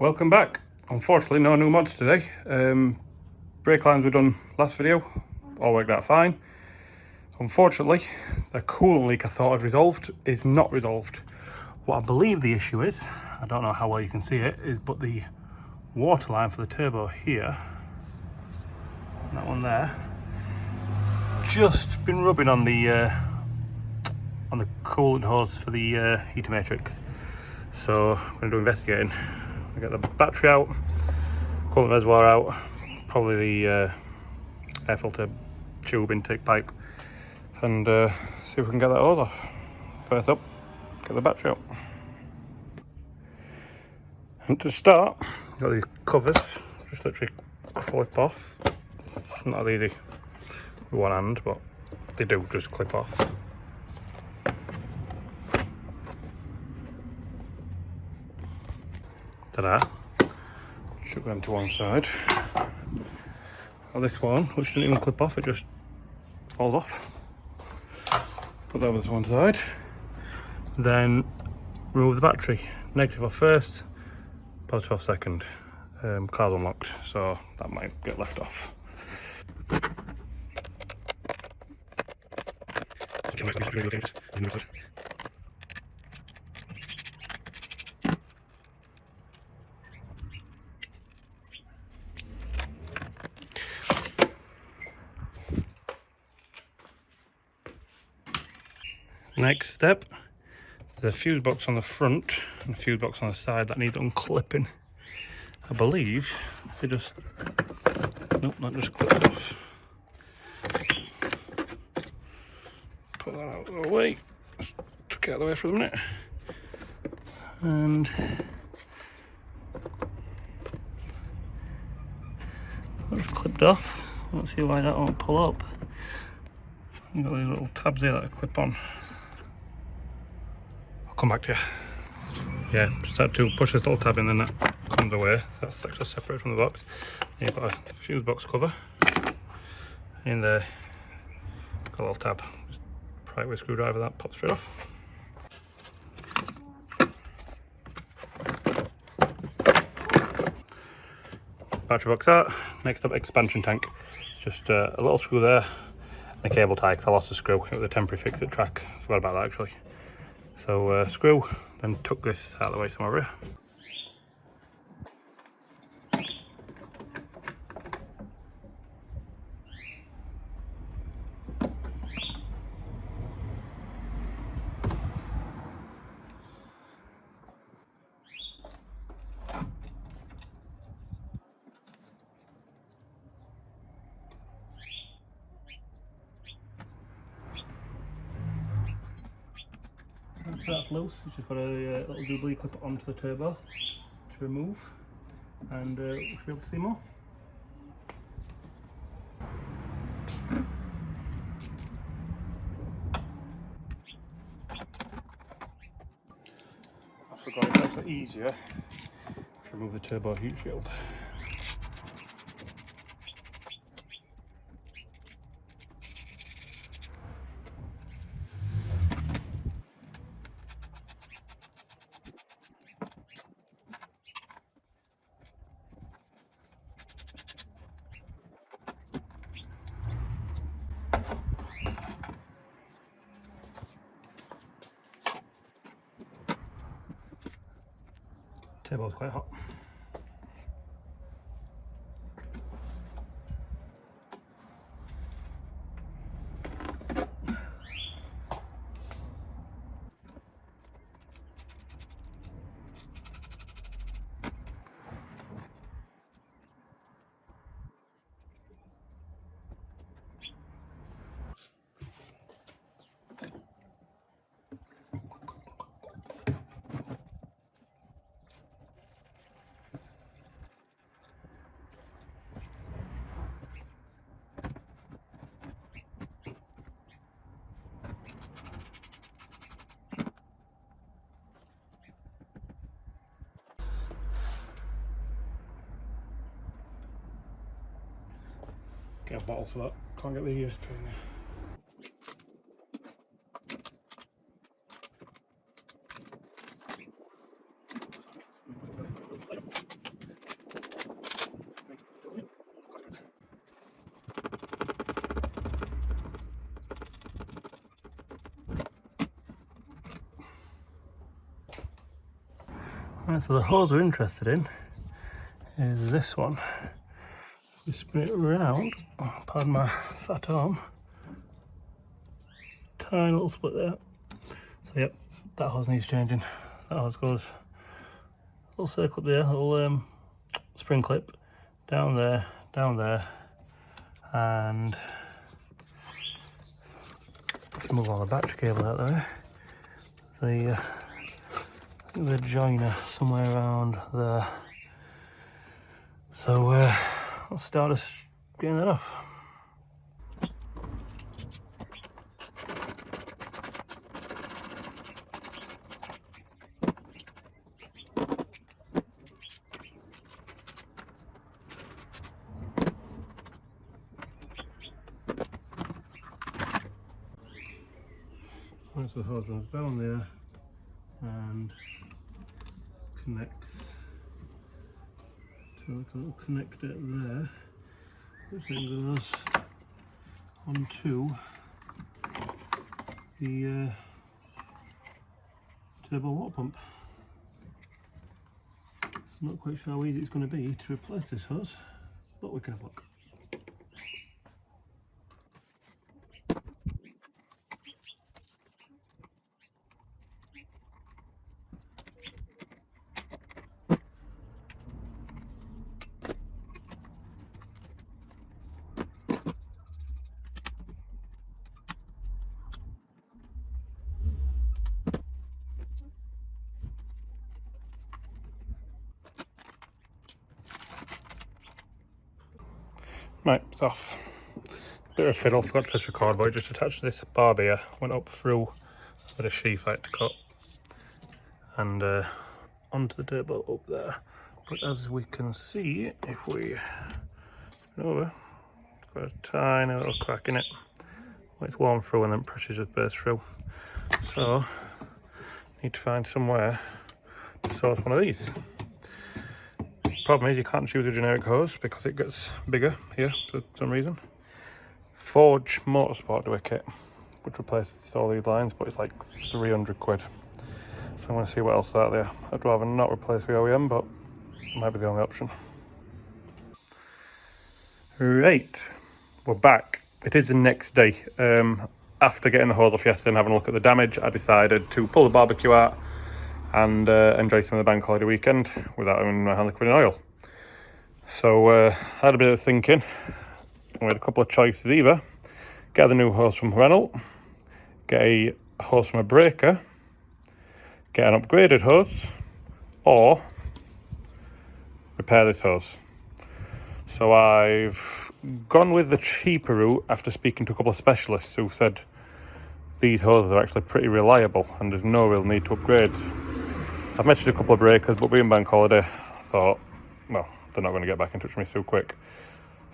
Welcome back. Unfortunately, no new mods today. Brake lines were done last video, all worked out fine. Unfortunately, the coolant leak I thought I'd resolved is not resolved. What I believe the issue is, I don't know how well you can see it, is but the water line for the turbo here, that one there, just been rubbing on the coolant hose for the heater matrix. So I'm going to do investigating. I get the battery out, coolant reservoir out, probably the air filter tube intake pipe, and see if we can get that hose off. First up, get the battery out. And to start, got these covers, just literally clip off. It's not easy with one hand, but they do just clip off. Ta-da! Chuck them to one side. Now this one, which didn't even clip off, it just falls off. Put that over to one side. Then remove the battery. Negative off first, positive off second. Car's unlocked, so that might get left off. Next step, there's a fuse box on the front and a fuse box on the side that needs unclipping. I believe they just, nope, that just clipped off. Put that out of the way, just took it out of the way for a minute. And that's clipped off. Let's see why that won't pull up. You've got these little tabs here that clip on. I'll come back to you. Yeah, just had to push this little tab in, then that comes away. That's actually separate from the box. And you've got a fuse box cover. In there, got a little tab. Just pry it with a screwdriver, that pops straight off. Battery box out. Next up, expansion tank. It's just a little screw there and a cable tie, because I lost a screw. It was a temporary fix at track. Forgot about that actually. So screw, then tuck this out of the way some over here. Once that's loose, you've just got a little doobly clip onto the turbo to remove, and we should be able to see more. I forgot it's actually easier to remove the turbo heat shield. Turbo's quite hot. Get a bottle for that. Can't get the trainer. Right, so the hose we're interested in is this one. We spin it round, pardon my fat arm, tiny little split there. So yep, that hose needs changing. That hose goes a little circle up there, a little spring clip down there, and let's move all the battery cable out there. The joiner somewhere around there. So let's start us getting that off. Once the hose runs down there and connects to like a little connector there, which then goes onto the turbo water pump. I'm not quite sure how easy it's going to be to replace this hose, but we can have a look. Right, it's off. Bit of a fiddle, forgot to press record, but I just attached this barb here, went up through a bit of sheath I had to cut, and onto the turbo up there. But as we can see, if we spin over, it's got a tiny little crack in it. When it's worn through and then pressure just bursts through. So, need to find somewhere to source one of these. Problem is you can't use a generic hose because it gets bigger here for some reason. Forge Motorsport do a kit which replaces all these lines, but it's like 300 quid. So I'm going to see what else is out there. I'd rather not replace the OEM, but it might be the only option. Right, we're back. It is the next day. After getting the hose off yesterday and having a look at the damage, I decided to pull the barbecue out and enjoy some of the bank holiday weekend without having my hand liquid in oil. So I had a bit of thinking. We had a couple of choices: either get the new hose from Renault, get a hose from a breaker, get an upgraded hose, or repair this hose. So I've gone with the cheaper route after speaking to a couple of specialists who said these hoses are actually pretty reliable and there's no real need to upgrade. I've mentioned a couple of breakers, but being bank holiday, I thought, well, they're not going to get back in touch with me so quick.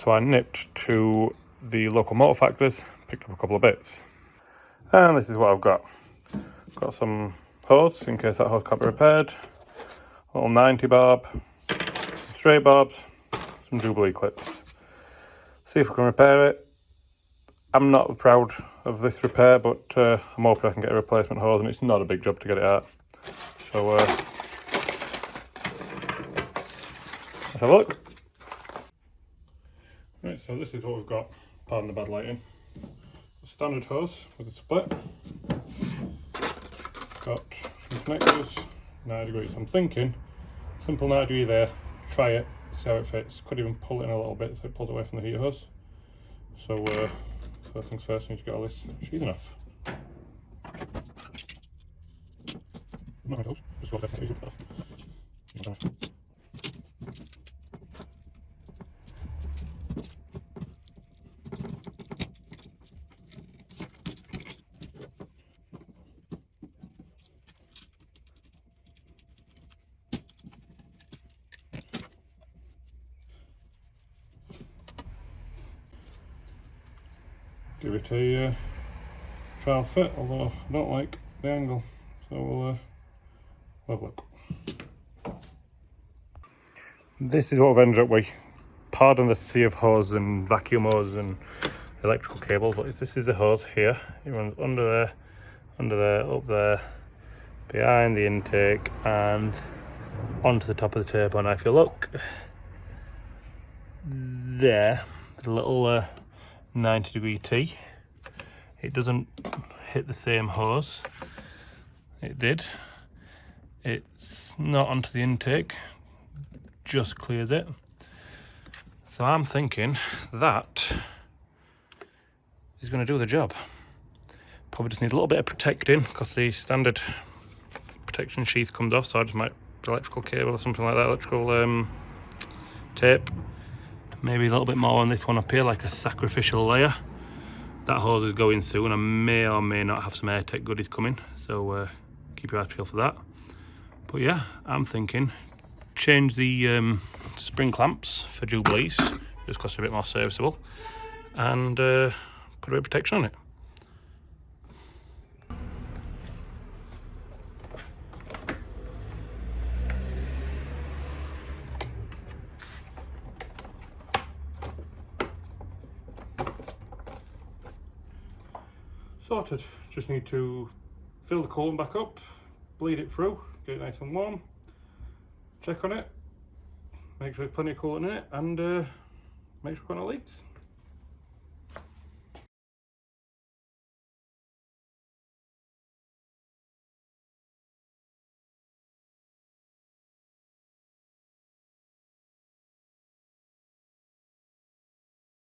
So I nipped to the local motor factories, picked up a couple of bits. And this is what I've got. Got some hose in case that hose can't be repaired, a little 90 barb, some straight barbs, some Jubilee clips. See if we can repair it. I'm not proud of this repair, but I'm hoping I can get a replacement hose, and it's not a big job to get it out. So let's have a look. Right, so this is what we've got. Pardon the bad lighting. A standard hose with a split. Got some connectors, 90 degrees. I'm thinking, simple 90 degree there, try it, see how it fits. Could even pull it in a little bit so it pulls away from the heater hose. So first things first, we need to get all this sheathing off. Not my toes, just got to easy off. Give it a trial fit, although I don't like the angle, so we'll have a look. This is what I've ended up with. Pardon the sea of hose and vacuum hose and electrical cable, but this is the hose here. It runs under there, up there, behind the intake and onto the top of the turbo. Now if you look there, the little 90-degree T, it doesn't hit the same hose. It did. It's not onto the intake, just clears it. So I'm thinking that is going to do the job. Probably just need a little bit of protecting because the standard protection sheath comes off, so I just might electrical cable or something like that, electrical tape. Maybe a little bit more on this one up here, like a sacrificial layer. That hose is going soon. I may or may not have some AirTech goodies coming, so keep your eyes peeled for that. But yeah, I'm thinking change the spring clamps for Jubilees, just because they're a bit more serviceable, and put a bit of protection on it. Sorted. Just need to fill the coolant back up, bleed it through, get it nice and warm, check on it, make sure there's plenty of coolant in it, and make sure it's got no leaks.